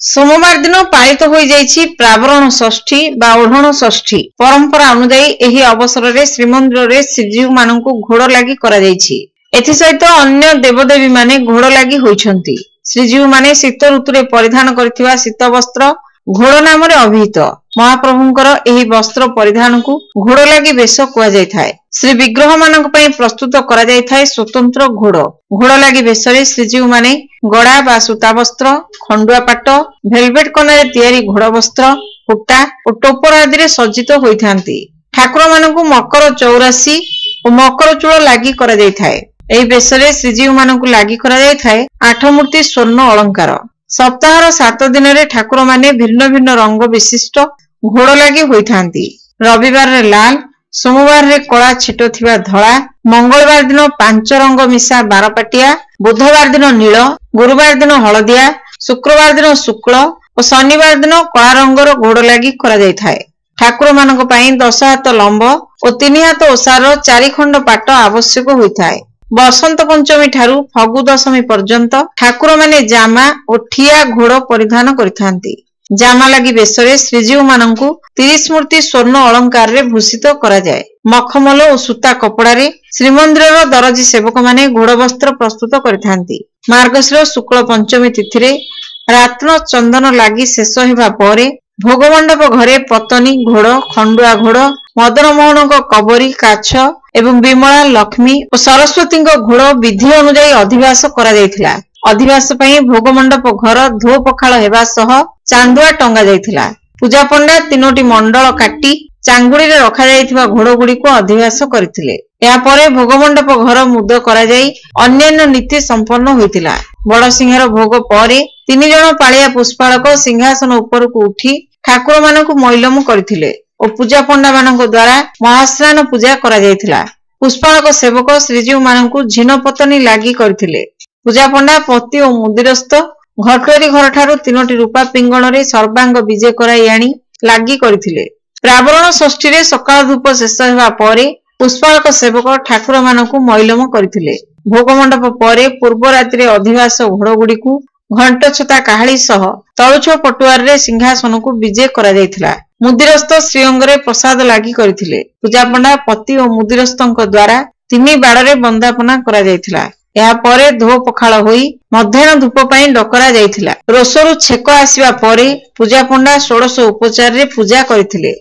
सोमवार दिन पालित हो जाइछि प्रावरण षष्ठी बा ओढ़ण षष्ठी। परंपरा अनुसार एही अवसर रे श्रीमंदिर रे श्रीजीव मानकु घोड़ लागि करा जाइछि। एथि सहित अन्य देवदेवी माने घोड़ लागि होइछन्ति। श्रीजीव माने शीत ऋतु रे परिधान करथिबा शीत वस्त्र घोड़ नाम रे अभिहित। महाप्रभुंकर एही वस्त्र परिधान को घोड़ लागि वेश कुआ जाय थाए। श्री विग्रह मानक पई प्रस्तुत करा जाय थाए स्वतंत्र घोड़। घोड़ लागि वेश रे श्रीजीव माने गड़ा बा सूता वस्त्र, खंडुआ पाट, भेलवेट कना रे तयारी घोड़ वस्त्र, फुटा और टोपर आदि रे सज्जित होइथांती। ठाकुर मानकु मकर 84 और मकर चूल लागि करा जाय थाए। एही वेश रे श्रीजीव मानकु लागि करा जाय थाए 8 मूर्ति स्वर्ण अलंकार। सप्ताहर 7 दिन रे ठाकुर माने भिन्न भिन्न रंग विशिष्ट घोड़ लागि होइथांती। रविवार रे लाल, सोमवार रे कला छिटो थिबा धळा, मंगलवार दिन 5 रंग मिसा 12 पाटिया, बुधवार दिन नील, गुरुवार दिन हलदिया, शुक्रवार दिन शुक्ल और शनिवार दिन कला रंगर घोड़ लागि करा जाय थाए। ठाकुर मानक पई 10 हाथ लंब और 3 हाथ ओसार 4 खंड पाट आवश्यक होइथाए। बसंत पंचमी ठारू फगु दशमी पर्यंत ठाकुर माने जामा और ठिया घोड़ परिधान करिथांती। जामा लागि बेसरे श्रीजीव मानकु 30 मूर्ति स्वर्ण अलंकार रे भूषित करा जाय। मखमल और सूता कपड़ा रे श्रीमंदिर दरजी सेवक माने घोड़ वस्त्र प्रस्तुत करिथांती। मार्गशीर शुक्ल पंचमी तिथि रे रात्न चंदन लागि शेष हेबा परे भोगमंडप घरे पतनी घोड़, खंडुआ घोड़, मदन मोहन कबरी काछ एवं विमला, लक्ष्मी और सरस्वती घोड़ विधि अनुଯାयी अधिवास करा जायथिला। अधिवास पई भोगमंडप घर धो पखाल हेबा सह चांदुआ टंगा जायथिला। पूजा पंडा 3टी मंडल काटी चांगुड़ी रे रखा जायथिबा घोड़ गुडी को अधिवास करथिले। या परे भोगमंडप घर मुद करा जाई अन्यान्य नीति संपन्न होइतिला। बड़ सिंहार भोग परे 3 जण पालिया पुष्पालक सिंहासन ऊपर को उठी ठाकुर मानकु मैलम करथिले और पूजा पंडा मानक द्वारा महास्नान पूजा करा जायथिला। पुष्पालक सेवक श्रीजीव मानकु झिन पतनी लागि करथिले। पूजा पंडा पति और मुदिरस्थ घटोरी घर ठारू 3टी रूपा पिंगण रे सर्वांग विजय कराई आनी लागि करथिले। प्रावरण षष्ठी रे सकाळ धूप शेष हेबा परे पुष्पालक सेवक ठाकुर मानकु मैलम करथिले। भोगमंडप परे पूर्व रात्रि रे अधिवास घोड़ गुडी को घंट छता काहली सह तळुछ पटुआर रे सिंहासन को विजय करा जायथिला। मुदिरस्थ श्रीअंगरे प्रसाद लागि करथिले। पूजा पंडा पति और मुदिरस्थଙ୍କ द्वारा 3 बाड़े बंदापना करा जायथिला। या परे धो पखाल होई मध्याह्न धूप पई डकरा जायथिला। रोसरु छेक आसीबा परे पूजा पंडा 16 उपचार रे पूजा करथिले।